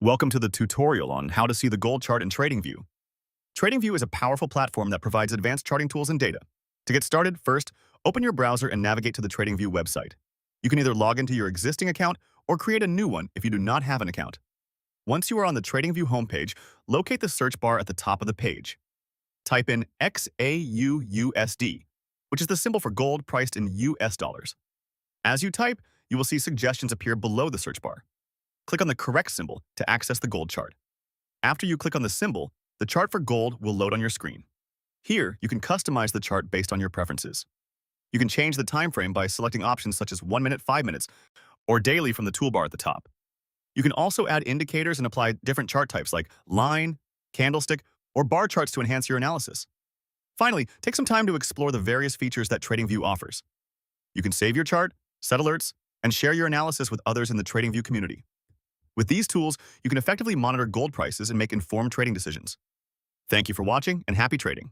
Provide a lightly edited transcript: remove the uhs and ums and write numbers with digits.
Welcome to the tutorial on how to see the gold chart in TradingView. TradingView is a powerful platform that provides advanced charting tools and data. To get started, first, open your browser and navigate to the TradingView website. You can either log into your existing account or create a new one if you do not have an account. Once you are on the TradingView homepage, locate the search bar at the top of the page. Type in XAUUSD, which is the symbol for gold priced in US dollars. As you type, you will see suggestions appear below the search bar. Click on the correct symbol to access the gold chart. After you click on the symbol, the chart for gold will load on your screen. Here, you can customize the chart based on your preferences. You can change the time frame by selecting options such as 1 minute, 5 minutes, or daily from the toolbar at the top. You can also add indicators and apply different chart types like line, candlestick, or bar charts to enhance your analysis. Finally, take some time to explore the various features that TradingView offers. You can save your chart, set alerts, and share your analysis with others in the TradingView community. With these tools, you can effectively monitor gold prices and make informed trading decisions. Thank you for watching and happy trading.